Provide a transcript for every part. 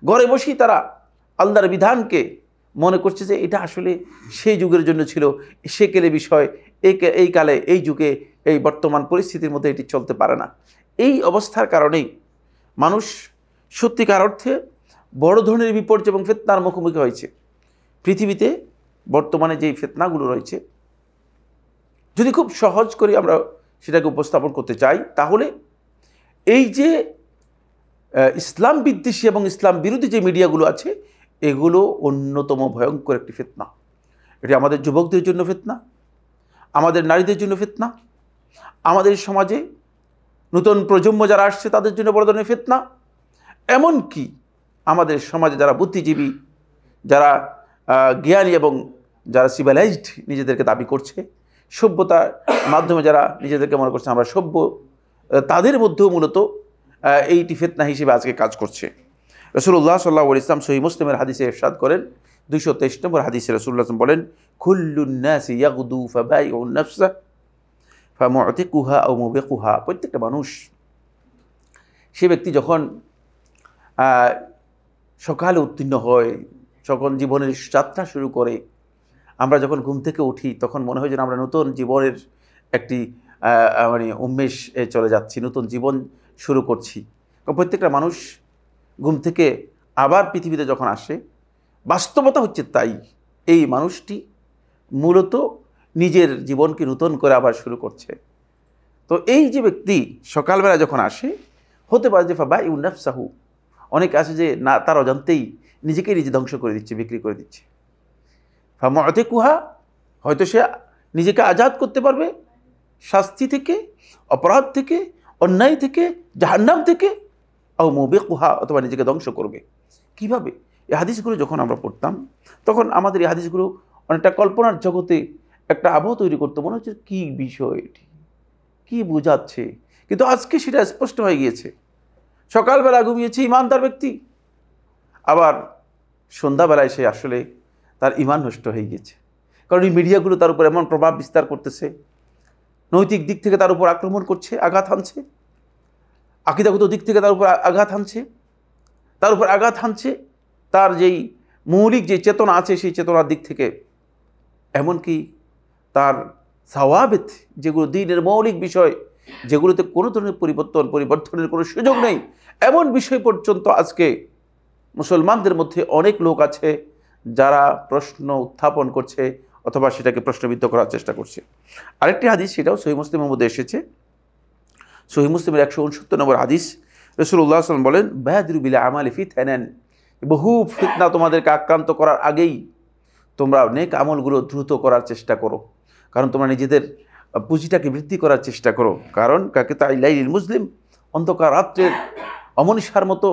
ঘরে বসেই তারা আল্লাহর বিধানকে মনে করছে যে এটা আসলে সেই যুগের জন্য ছিল, সেকেলে বিষয়, এই কালে, এই যুগে, এই বর্তমান পরিস্থিতির মধ্যে এটি চলতে পারে না। এই অবস্থার কারণেই মানুষ সত্যিকার অর্থে বড় ধরনের বিপর্যয় এবং ফিতনার মুখোমুখি হয়েছে। পৃথিবীতে বর্তমানে যেই ফিতনাগুলো রয়েছে, যদি খুব সহজ করে আমরা সেটাকে উপস্থাপন করতে চাই, তাহলে এই যে ইসলাম বিদ্বেষী এবং ইসলাম বিরোধী যে মিডিয়াগুলো আছে, এগুলো অন্যতম ভয়ঙ্কর একটি ফিতনা। এটি আমাদের যুবকদের জন্য ফিতনা, আমাদের নারীদের জন্য ফিতনা, আমাদের সমাজে নতুন প্রজন্ম যারা আসছে তাদের জন্য বড় ধরনের ফিতনা, এমনকি আমাদের সমাজে যারা বুদ্ধিজীবী, যারা জ্ঞানী এবং যারা সিভিলাইজড নিজেদেরকে দাবি করছে, সভ্যতার মাধ্যমে যারা নিজেদেরকে মনে করছে আমরা সভ্য, তাদের মধ্যেও মূলত এইটি ফিতনা হিসেবে আজকে কাজ করছে। রাসূলুল্লাহ সাল্লাল্লাহু আলাইহি ওয়াসাল্লাম সহিহ মুসলিমের হাদিসে ইরশাদ করেন, 223 নম্বর হাদিসে রাসূলুল্লাহ বলেন, কুল্লুন নাসি ইয়াগদু ফাবাইউন নাফসা ফামুতিকুহা আও মুবিকুহা। প্রত্যেকটা মানুষ, সে ব্যক্তি যখন সকালে উত্তীর্ণ হয়, যখন জীবনের যাত্রা শুরু করে, আমরা যখন ঘুম থেকে উঠি তখন মনে হয় যেন আমরা নতুন জীবনের একটি মানে উন্মেষে চলে যাচ্ছি, নতুন জীবন শুরু করছি। প্রত্যেকটা মানুষ ঘুম থেকে আবার পৃথিবীতে যখন আসে, বাস্তবতা হচ্ছে তাই, এই মানুষটি মূলত নিজের জীবনকে নতুন করে আবার শুরু করছে। তো এই যে ব্যক্তি সকালবেলা যখন আসে, হতে পারে যে ফাবাইউন নাফসাহু, অনেক আছে যে না, তার অজান্তেই নিজেকে নিজে ধ্বংস করে দিচ্ছে, বিক্রি করে দিচ্ছে। ফামুতিকুহা, হয়তো সে নিজেকে আজাদ করতে পারবে শাস্তি থেকে, অপরাধ থেকে, অন্যায় থেকে, জাহান্নাম থেকে, আও মুবিকুহা, অথবা নিজেকে ধ্বংস করবে। কিভাবে? এই হাদিসগুলো যখন আমরা পড়তাম তখন আমাদের এই হাদিসগুলো অনেকটা কল্পনার জগতে একটা আবহ তৈরি করতো, মনে হচ্ছে কী বিষয় এটি, কী বোঝাচ্ছে। কিন্তু আজকে সেটা স্পষ্ট হয়ে গিয়েছে। সকালবেলা ঘুমিয়েছে ইমানদার ব্যক্তি, আবার সন্ধ্যাবেলায় সে আসলে তার ঈমান নষ্ট হয়ে গিয়েছে। কারণ এই মিডিয়াগুলো তার উপর এমন প্রভাব বিস্তার করতেছে, নৈতিক দিক থেকে তার উপর আক্রমণ করছে, আঘাত হানছে, আকীদাগত দিক থেকে তার উপর আঘাত হানছে, তার উপর আঘাত হানছে তার যেই মৌলিক যে চেতনা আছে সেই চেতনার দিক থেকে, এমনকি তার সাওয়াবিত যেগুলো দ্বীনের মৌলিক বিষয়, যেগুলোতে কোনো ধরনের পরিবর্তনের কোনো সুযোগ নেই, এমন বিষয় পর্যন্ত আজকে মুসলমানদের মধ্যে অনেক লোক আছে যারা প্রশ্ন উত্থাপন করছে অথবা সেটাকে প্রশ্নবিদ্ধ করার চেষ্টা করছে। আরেকটি হাদিস, সেটাও সহিহ মুসলিমের মধ্যে এসেছে, সহিহ মুসলিমের 169 নম্বর হাদিস। রাসূলুল্লাহ সাল্লাল্লাহু আলাইহি ওয়াসাল্লাম বলেন, বাদিরু বিল আমালি ফিতানান, বহু ফিতনা তোমাদেরকে আক্রান্ত করার আগেই তোমরা নেক আমলগুলো দ্রুত করার চেষ্টা করো, কারণ তোমরা নিজেদের পুঁজিটাকে বৃদ্ধি করার চেষ্টা করো। কারণ কাকিতাই লাইলিল মুসলিম, অন্ধকার রাত্রের অমনিশার মতো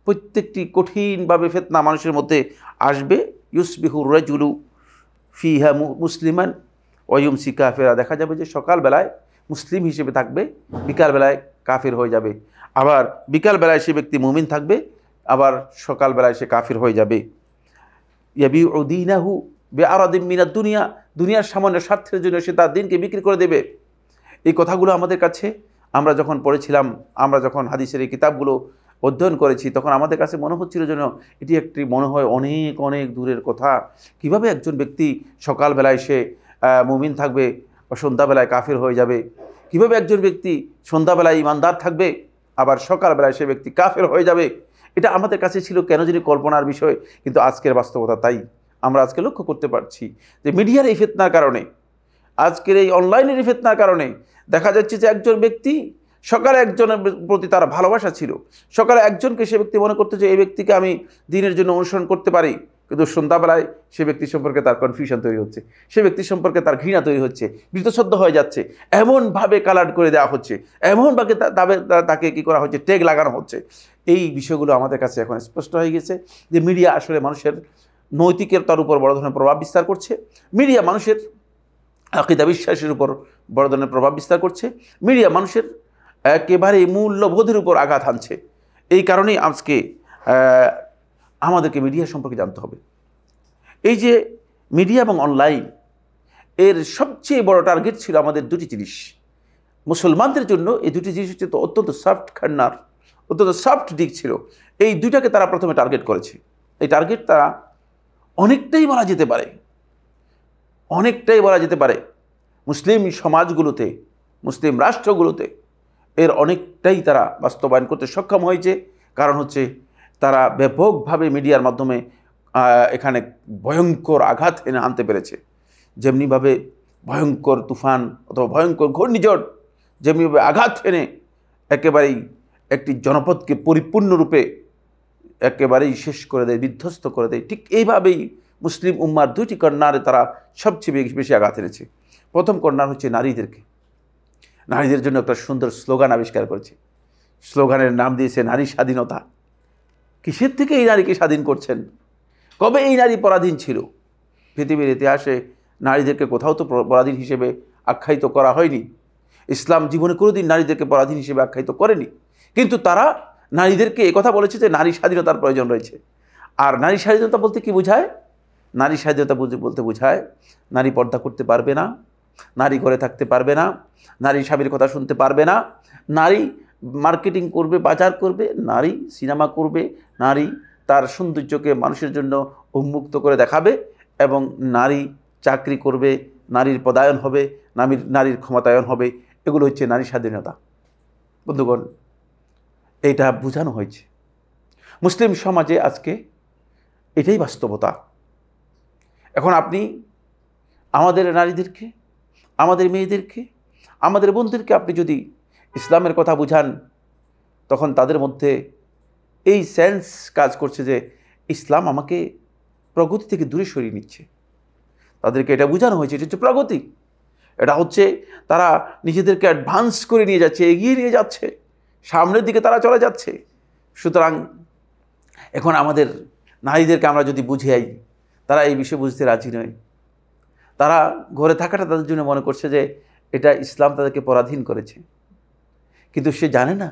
প্রত্যেকটি কঠিনভাবে ফিতনা মানুষের মধ্যে আসবে। ইউসবিহুর রাজুলু ফিহা মুসলিমান ওয়া ইউমসি কাফিরা, দেখা যাবে যে সকালবেলায় মুসলিম হিসেবে থাকবে, বিকালবেলায় কাফির হয়ে যাবে। আবার বিকালবেলায় সে ব্যক্তি মুমিন থাকবে, আবার সকালবেলায় সে কাফির হয়ে যাবে। ইয়াবিউ দীনাহু বিআরাদিম মিনাদ দুনিয়া, দুনিয়ার সামান্য স্বার্থের জন্য সে তার দিনকে বিক্রি করে দেবে। এই কথাগুলো আমাদের কাছে আমরা যখন পড়েছিলাম, আমরা যখন হাদিসের এই কিতাবগুলো অধ্যয়ন করেছি, তখন আমাদের কাছে মনে হচ্ছিল যেন এটি একটি মনে হয় অনেক অনেক দূরের কথা। কিভাবে একজন ব্যক্তি সকালবেলায় সে মুমিন থাকবে, সন্ধ্যাবেলায় কাফির হয়ে যাবে? কিভাবে একজন ব্যক্তি সন্ধ্যাবেলায় ইমানদার থাকবে, আবার সকালবেলায় সে ব্যক্তি কাফির হয়ে যাবে? এটা আমাদের কাছে ছিল কেন জানি কল্পনার বিষয়, কিন্তু আজকের বাস্তবতা তাই। আমরা আজকে লক্ষ্য করতে পারছি যে মিডিয়ার এই ফিতনার কারণে, আজকের এই অনলাইনের এই ফিতনার কারণে দেখা যাচ্ছে যে একজন ব্যক্তি সকালে একজনের প্রতি তার ভালোবাসা ছিল, সকালে একজনকে সে ব্যক্তি মনে করতে যে এই ব্যক্তিকে আমি দিনের জন্য অনুসরণ করতে পারি, কিন্তু সন্ধ্যাবেলায় সে ব্যক্তি সম্পর্কে তার কনফিউশন তৈরি হচ্ছে, সে ব্যক্তি সম্পর্কে তার ঘৃণা তৈরি হচ্ছে, বীতশ্রদ্ধ হয়ে যাচ্ছে, এমনভাবে কালার করে দেওয়া হচ্ছে, এমনভাবে তাকে কী করা হচ্ছে, ট্যাগ লাগানো হচ্ছে। এই বিষয়গুলো আমাদের কাছে এখন স্পষ্ট হয়ে গেছে যে মিডিয়া আসলে মানুষের নৈতিকতার উপর বড় ধরনের প্রভাব বিস্তার করছে, মিডিয়া মানুষের আকীদা বিশ্বাসের উপর বড় ধরনের প্রভাব বিস্তার করছে, মিডিয়া মানুষের একেবারে মূল্যবোধের উপর আঘাত হানছে। এই কারণেই আজকে আমাদেরকে মিডিয়া সম্পর্কে জানতে হবে। এই যে মিডিয়া এবং অনলাইন, এর সবচেয়ে বড় টার্গেট ছিল আমাদের দুটি জিনিস। মুসলমানদের জন্য এই দুটি জিনিস হচ্ছে তো অত্যন্ত সফট কর্নার, অত্যন্ত সফট দিক ছিল, এই দুইটাকে তারা প্রথমে টার্গেট করেছে। এই টার্গেট তারা অনেকটাই বলা যেতে পারে মুসলিম সমাজগুলোতে, মুসলিম রাষ্ট্রগুলোতে এর অনেকটাই তারা বাস্তবায়ন করতে সক্ষম হয়েছে। কারণ হচ্ছে তারা ব্যাপকভাবে মিডিয়ার মাধ্যমে এখানে ভয়ঙ্কর আঘাত এনে আনতে পেরেছে। যেমনিভাবে ভয়ঙ্কর তুফান অথবা ভয়ঙ্কর ঘূর্ণিঝড় যেমনিভাবে আঘাত এনে একেবারেই একটি জনপদকে পরিপূর্ণরূপে একেবারেই শেষ করে দেয়, বিধ্বস্ত করে দেয়, ঠিক এইভাবেই মুসলিম উম্মার দুইটি কর্নারে তারা সবচেয়ে বেশি আঘাত এনেছে। প্রথম কর্নার হচ্ছে নারীদের জন্য একটা সুন্দর স্লোগান আবিষ্কার করেছে। স্লোগানের নাম দিয়েছে নারী স্বাধীনতা। কিসের থেকে এই নারীকে স্বাধীন করছেন? কবে এই নারী পরাধীন ছিল? পৃথিবীর ইতিহাসে নারীদেরকে কোথাও তো পরাধীন হিসেবে আখ্যায়িত করা হয়নি। ইসলাম জীবনে কোনোদিন নারীদেরকে পরাধীন হিসেবে আখ্যায়িত করেনি। কিন্তু তারা নারীদেরকে একথা বলেছে যে নারী স্বাধীনতার প্রয়োজন রয়েছে। আর নারী স্বাধীনতা বলতে কি বোঝায়? নারী স্বাধীনতা বলতে বোঝায় নারী পর্দা করতে পারবে না, নারী ঘরে থাকতে পারবে না, নারী স্বামীর কথা শুনতে পারবে না, নারী মার্কেটিং করবে, বাজার করবে, নারী সিনেমা করবে, নারী তার সৌন্দর্যকে মানুষের জন্য উন্মুক্ত করে দেখাবে, এবং নারী চাকরি করবে, নারীর পদায়ন হবে, নারীর ক্ষমতায়ন হবে। এগুলো হচ্ছে নারী স্বাধীনতা। বন্ধুগণ, এটা বোঝানো হয়েছে মুসলিম সমাজে আজকে, এটাই বাস্তবতা। এখন আপনি আমাদের নারীদেরকে, আমাদের মেয়েদেরকে, আমাদের বোনদেরকে আপনি যদি ইসলামের কথা বুঝান, তখন তাদের মধ্যে এই সেন্স কাজ করছে যে ইসলাম আমাকে প্রগতি থেকে দূরে সরিয়ে নিচ্ছে। তাদেরকে এটা বোঝানো হয়েছে এটা হচ্ছে প্রগতি, এটা হচ্ছে তারা নিজেদেরকে অ্যাডভান্স করে নিয়ে যাচ্ছে, এগিয়ে নিয়ে যাচ্ছে, সামনের দিকে তারা চলে যাচ্ছে। সুতরাং এখন আমাদের নারীদেরকে আমরা যদি বুঝাই, তারা এই বিষয়ে বুঝতে রাজি নয়। তারা ঘরে থাকাটা তাদের জন্য মনে করছে যে এটা ইসলাম তাদেরকে পরাধীন করেছে। কিন্তু সে জানে না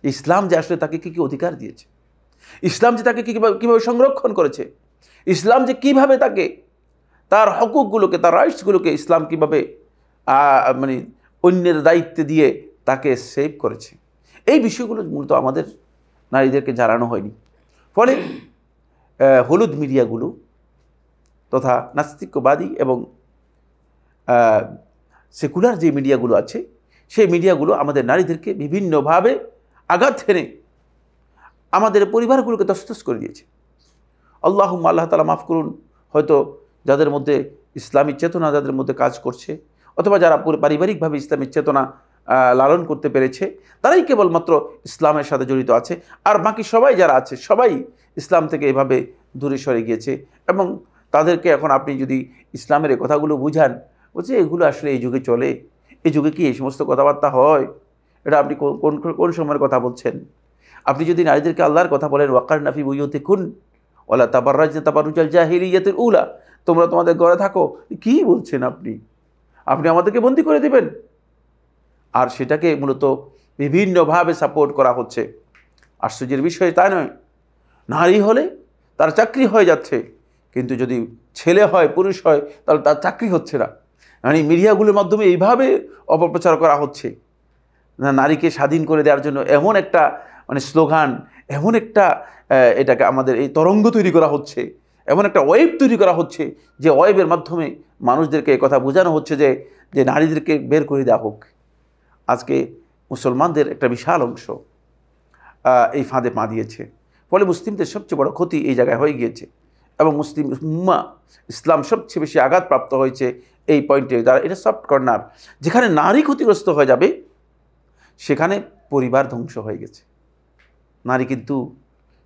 ইসলাম যে আসলে তাকে কী কী অধিকার দিয়েছে, ইসলাম যে তাকে কীভাবে সংরক্ষণ করেছে, ইসলাম যে কীভাবে তাকে তার হকুকগুলোকে, তার রাইটসগুলোকে ইসলাম কীভাবে মানে অন্যের দায়িত্বে দিয়ে তাকে সেভ করেছে। এই বিষয়গুলো মূলত আমাদের নারীদেরকে জানানো হয়নি। ফলে হলুদ মিডিয়াগুলো তথা নাস্তিকবাদী এবং সেকুলার যে মিডিয়াগুলো আছে, সেই মিডিয়াগুলো আমাদের নারীদেরকে বিভিন্নভাবে আঘাত হেনে আমাদের পরিবারগুলোকে তছনছ করে দিয়েছে। আল্লাহ তাআলা মাফ করুন, হয়তো যাদের মধ্যে ইসলামী চেতনা যাদের মধ্যে কাজ করছে, অথবা যারা পারিবারিকভাবে ইসলামী চেতনা লালন করতে পেরেছে, তারাই কেবলমাত্র ইসলামের সাথে জড়িত আছে। আর বাকি সবাই যারা আছে, সবাই ইসলাম থেকে এভাবে দূরে সরে গিয়েছে। এবং তাদেরকে এখন আপনি যদি ইসলামের এই কথাগুলো বুঝান, বলছে এগুলো আসলে এই যুগে চলে, এই যুগে কি এই সমস্ত কথাবার্তা হয়? এটা আপনি কোন সময়ের কথা বলছেন? আপনি যদি নারীদেরকে আল্লাহর কথা বলেন, ওয়াকারনা ফি বুয়ুতিকুন ওয়ালা তাবাররাজনা তাবাররুজাল জাহিলিয়াতিল উলা, তোমরা তোমাদের ঘরে থাকো, কি বলছেন আপনি? আপনি আমাদেরকে বন্দী করে দেবেন? আর সেটাকে মূলত বিভিন্নভাবে সাপোর্ট করা হচ্ছে। আশ্চর্যের বিষয় তা নয়, নারী হলে তার চাকরি হয়ে যাচ্ছে, কিন্তু যদি ছেলে হয়, পুরুষ হয়, তাহলে তার চাকরি হচ্ছে না। মানে মিডিয়াগুলোর মাধ্যমে এইভাবে অপপ্রচার করা হচ্ছে, নারীকে স্বাধীন করে দেওয়ার জন্য এমন একটা স্লোগান, এমন একটা এটাকে আমাদের এই তরঙ্গ তৈরি করা হচ্ছে, এমন একটা ওয়েব তৈরি করা হচ্ছে, যে ওয়েবের মাধ্যমে মানুষদেরকে কথা বোঝানো হচ্ছে যে নারীদেরকে বের করে দেওয়া হোক। আজকে মুসলমানদের একটা বিশাল অংশ এই ফাঁদে পা দিয়েছে। ফলে মুসলিমদের সবচেয়ে বড় ক্ষতি এই জায়গায় হয়ে গিয়েছে, এবং মুসলিম উম্মাহ ইসলাম সবচেয়ে বেশি আঘাতপ্রাপ্ত হয়েছে এই পয়েন্টে। যারা এটা সফট কর্নার, যেখানে নারী ক্ষতিগ্রস্ত হয়ে যাবে, সেখানে পরিবার ধ্বংস হয়ে গেছে। নারী কিন্তু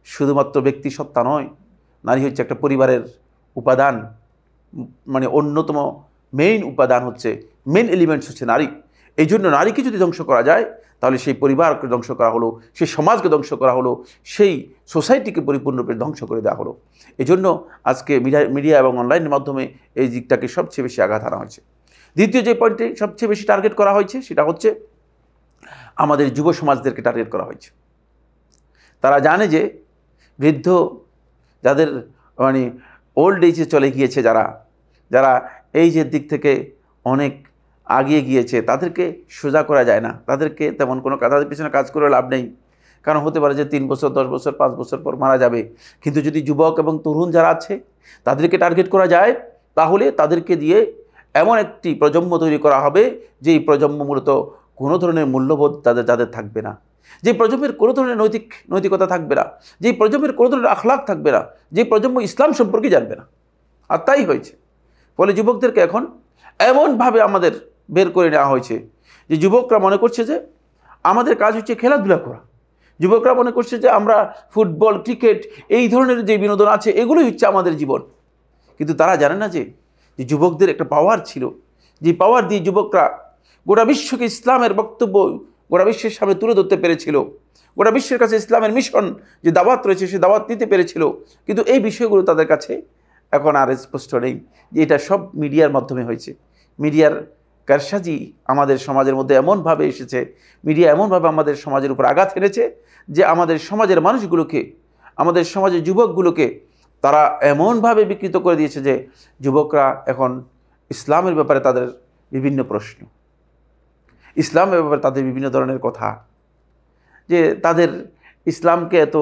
শুধুমাত্র ব্যক্তি সত্তা নয়, নারী হচ্ছে একটা পরিবারের উপাদান, অন্যতম মেইন উপাদান হচ্ছে, মেইন এলিমেন্টস হচ্ছে নারী। এই জন্য নারীকে যদি ধ্বংস করা যায়, তাহলে সেই পরিবারকে ধ্বংস করা হলো, সেই সমাজকে ধ্বংস করা হলো, সেই সোসাইটিকে পরিপূর্ণরূপে ধ্বংস করে দেওয়া হলো। এই জন্য আজকে মিডিয়া এবং অনলাইনের মাধ্যমে এই দিকটাকে সবচেয়ে বেশি আঘাত আনা হয়েছে। দ্বিতীয় যে পয়েন্টে সবচেয়ে বেশি টার্গেট করা হয়েছে, সেটা হচ্ছে আমাদের যুব সমাজদেরকে টার্গেট করা হয়েছে। তারা জানে যে বৃদ্ধ, যাদের ওল্ড এজে চলে গিয়েছে, যারা এই যে দিক থেকে অনেক আগিয়ে গিয়েছে, তাদেরকে সোজা করা যায় না, তাদেরকে তেমন কোনো তাদের পিছনে কাজ করে লাভ নেই। কারণ হতে পারে যে 3 বছর 10 বছর 5 বছর পর মারা যাবে। কিন্তু যদি যুবক এবং তরুণ যারা আছে তাদেরকে টার্গেট করা যায়, তাহলে তাদেরকে দিয়ে এমন একটি প্রজন্ম তৈরি করা হবে যেই প্রজন্ম মূলত কোনো ধরনের মূল্যবোধ যাদের থাকবে না, যে প্রজন্মের কোনো ধরনের নৈতিকতা থাকবে না, যে প্রজন্মের কোনো ধরনের আখলাক থাকবে না, যে প্রজন্ম ইসলাম সম্পর্কে জানবে না। আর তাই হয়েছে। ফলে যুবকদেরকে এখন এমনভাবে আমাদের বের করে নেওয়া হয়েছে যে যুবকরা মনে করছে যে আমাদের কাজ হচ্ছে খেলাধুলা করা। যুবকরা মনে করছে যে আমরা ফুটবল, ক্রিকেট, এই ধরনের যে বিনোদন আছে এগুলোই হচ্ছে আমাদের জীবন। কিন্তু তারা জানে না যে যুবকদের একটা পাওয়ার ছিল, যে পাওয়ার দিয়ে যুবকরা গোটা বিশ্বকে ইসলামের বক্তব্য গোটা বিশ্বের সামনে তুলে ধরতে পেরেছিল, গোটা বিশ্বের কাছে ইসলামের মিশন যে দাওয়াত রয়েছে সে দাওয়াত নিতে পেরেছিল। কিন্তু এই বিষয়গুলো তাদের কাছে এখন আর স্পষ্ট নেই, যে এটা সব মিডিয়ার মাধ্যমে হয়েছে। মিডিয়ার কারসাজি আমাদের সমাজের মধ্যে এমনভাবে এসেছে, মিডিয়া এমনভাবে আমাদের সমাজের উপর আঘাত এনেছে যে আমাদের সমাজের মানুষগুলোকে, আমাদের সমাজের যুবকগুলোকে তারা এমনভাবে বিকৃত করে দিয়েছে যে যুবকরা এখন ইসলামের ব্যাপারে তাদের বিভিন্ন প্রশ্ন, ইসলামের ব্যাপারে তাদের বিভিন্ন ধরনের কথা, যে তাদের ইসলামকে এত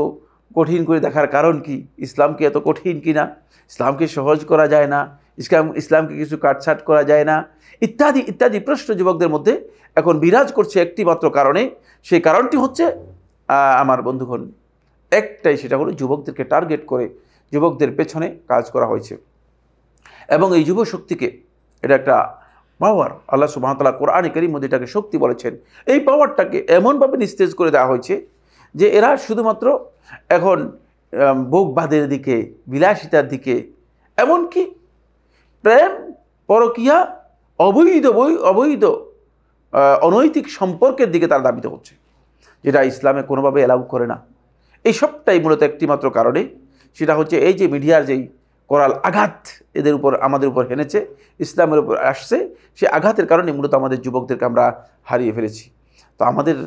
কঠিন করে দেখার কারণ কি, ইসলামকে এত কঠিন কি না, ইসলামকে সহজ করা যায় না, ইসলামকে কিছু কাটছাট করা যায় না, ইত্যাদি ইত্যাদি প্রশ্ন যুবকদের মধ্যে এখন বিরাজ করছে একটি মাত্র কারণে। সেই কারণটি হচ্ছে আমার বন্ধুগণ একটাই, সেটা হলো যুবকদেরকে টার্গেট করে যুবকদের পেছনে কাজ করা হয়েছে। এবং এই যুব শক্তিকে, এটা একটা পাওয়ার, আল্লাহ সুবহানাহু ওয়া তাআলা কোরআনে কারীম মধ্যে এটাকে শক্তি বলেছেন। এই পাওয়ারটাকে এমনভাবে নিস্তেজ করে দেওয়া হয়েছে যে এরা শুধুমাত্র এখন ভোগবাদের দিকে, বিলাসিতার দিকে, এমনকি প্রেম, পরকীয়া, অবৈধ অনৈতিক সম্পর্কের দিকে তারা ধাবিত হচ্ছে, যেটা ইসলামে কোনোভাবে অ্যালাউ করে না। এই সবটাই মূলত একটি মাত্র কারণে, সেটা হচ্ছে এই যে মিডিয়ার যেই করাল আঘাত এদের উপর, আমাদের উপর হেনেছে, ইসলামের উপর আসছে, সে আঘাতের কারণে মূলত আমাদের যুবকদেরকে আমরা হারিয়ে ফেলেছি। তো আমাদের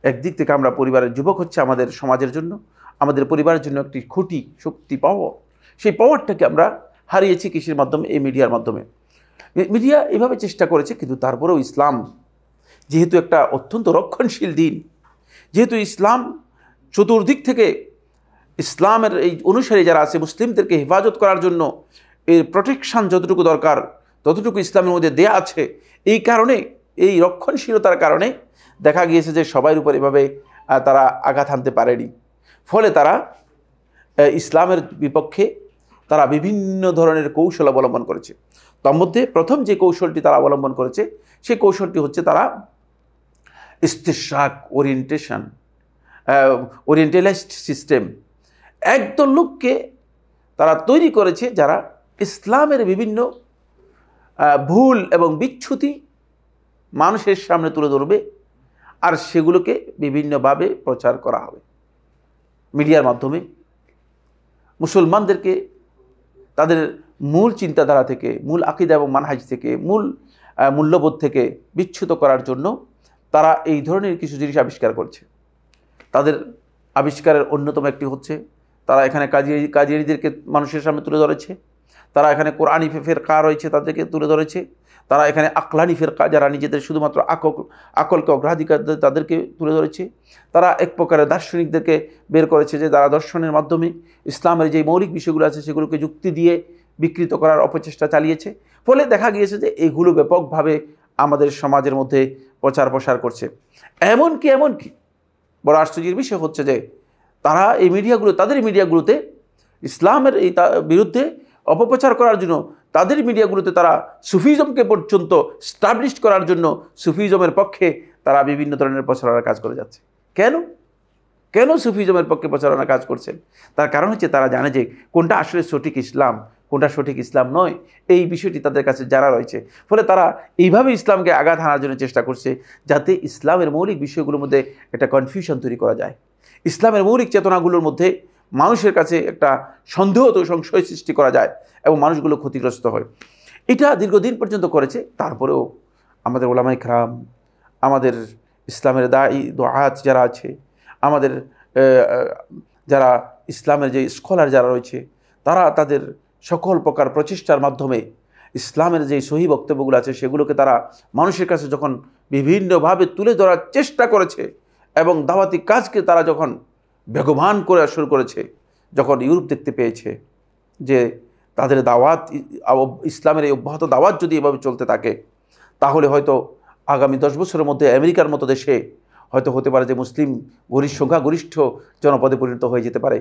একদিক থেকে আমরা পরিবারের যুবক হচ্ছে আমাদের সমাজের জন্য, আমাদের পরিবারের জন্য একটি খুঁটি, শক্তি, পাওয়ার। সেই পাওয়ারটাকে আমরা হারিয়েছি কিসের মাধ্যমে? এই মিডিয়ার মাধ্যমে। মিডিয়া এভাবে চেষ্টা করেছে, কিন্তু তারপরেও ইসলাম যেহেতু একটা অত্যন্ত রক্ষণশীল দিন, যেহেতু ইসলাম চতুর্দিক থেকে ইসলামের এই অনুসারী যারা আছে মুসলিমদেরকে হেফাজত করার জন্য এর প্রোটেকশান যতটুকু দরকার ততটুকু ইসলামের মধ্যে দেয়া আছে, এই কারণে, এই রক্ষণশীলতার কারণে দেখা গিয়েছে যে সবার উপর এভাবে তারা আঘাত হানতে পারেনি। ফলে তারা ইসলামের বিপক্ষে তারা বিভিন্ন ধরনের কৌশল অবলম্বন করেছে। তার মধ্যে প্রথম যে কৌশলটি তারা অবলম্বন করেছে সেই কৌশলটি হচ্ছে তারা ইস্তিশরাক ওরিয়েন্টালিস্ট সিস্টেম, একদল লোককে তারা তৈরি করেছে যারা ইসলামের বিভিন্ন ভুল এবং বিচ্যুতি মানুষের সামনে তুলে ধরবে, আর সেগুলোকে বিভিন্নভাবে প্রচার করা হবে মিডিয়ার মাধ্যমে। মুসলমানদেরকে তাদের মূল চিন্তাধারা থেকে, মূল আকীদা এবং মানহাজ থেকে, মূল মূল্যবোধ থেকে বিচ্যুত করার জন্য তারা এই ধরনের কিছু জিনিস আবিষ্কার করছে। তাদের আবিষ্কারের অন্যতম একটি হচ্ছে তারা এখানে কাদিয়ানীদেরকে মানুষের সামনে তুলে ধরেছে, তারা এখানে কোরআনী ফেরকা রয়েছে তাদেরকে তুলে ধরেছে, তারা এখানে আকলানি ফেরকা যারা নিজেদের শুধুমাত্র আকলকে অগ্রাধিকার তাদেরকে তুলে ধরেছে, তারা এক প্রকারের দার্শনিকদেরকে বের করেছে যে তারা দর্শনের মাধ্যমে ইসলামের যে মৌলিক বিষয়গুলো আছে সেগুলোকে যুক্তি দিয়ে বিকৃত করার অপচেষ্টা চালিয়েছে। ফলে দেখা গিয়েছে যে এগুলো ব্যাপকভাবে আমাদের সমাজের মধ্যে প্রচার প্রসার করছে। এমনকি বড় আশ্চর্যের বিষয় হচ্ছে যে তারা এই মিডিয়াগুলো, তাদের মিডিয়াগুলোতে ইসলামের এই বিরুদ্ধে অপপ্রচার করার জন্য তাদের মিডিয়াগুলোতে তারা সুফিজমকে পর্যন্ত স্টাবলিশ করার জন্য সুফিজমের পক্ষে তারা বিভিন্ন ধরনের প্রচারণার কাজ করে যাচ্ছে। কেন সুফিজমের পক্ষে প্রচারণার কাজ করছেন? তার কারণ হচ্ছে তারা জানে যে কোনটা আসলে সঠিক ইসলাম, কোনটা সঠিক ইসলাম নয়, এই বিষয়টি তাদের কাছে জানা রয়েছে। ফলে তারা এইভাবে ইসলামকে আঘাত হানার জন্য চেষ্টা করছে যাতে ইসলামের মৌলিক বিষয়গুলোর মধ্যে একটা কনফিউশন তৈরি করা যায়, ইসলামের মৌলিক চেতনাগুলোর মধ্যে মানুষের কাছে একটা সন্দেহ তো সংশয় সৃষ্টি করা যায় এবং মানুষগুলো ক্ষতিগ্রস্ত হয়। এটা দীর্ঘদিন পর্যন্ত করেছে। তারপরেও আমাদের ওলামায়ে কেরাম, আমাদের ইসলামের দুআত যারা আছে, আমাদের যারা ইসলামের যে স্কলার যারা রয়েছে, তারা তাদের সকল প্রকার প্রচেষ্টার মাধ্যমে ইসলামের যে সহি বক্তব্যগুলো আছে সেগুলোকে তারা মানুষের কাছে যখন বিভিন্নভাবে তুলে ধরার চেষ্টা করেছে এবং দাওয়াতি কাজকে তারা যখন বেগবান করে শুরু করেছে, যখন ইউরোপ দেখতে পেয়েছে যে তাদের দাওয়াত, ইসলামের এই অব্যাহত দাওয়াত যদি এভাবে চলতে থাকে, তাহলে হয়তো আগামী 10 বছরের মধ্যে আমেরিকার মতো দেশে হয়তো হতে পারে যে মুসলিম সংখ্যাগরিষ্ঠ জনপদে পরিণত হয়ে যেতে পারে।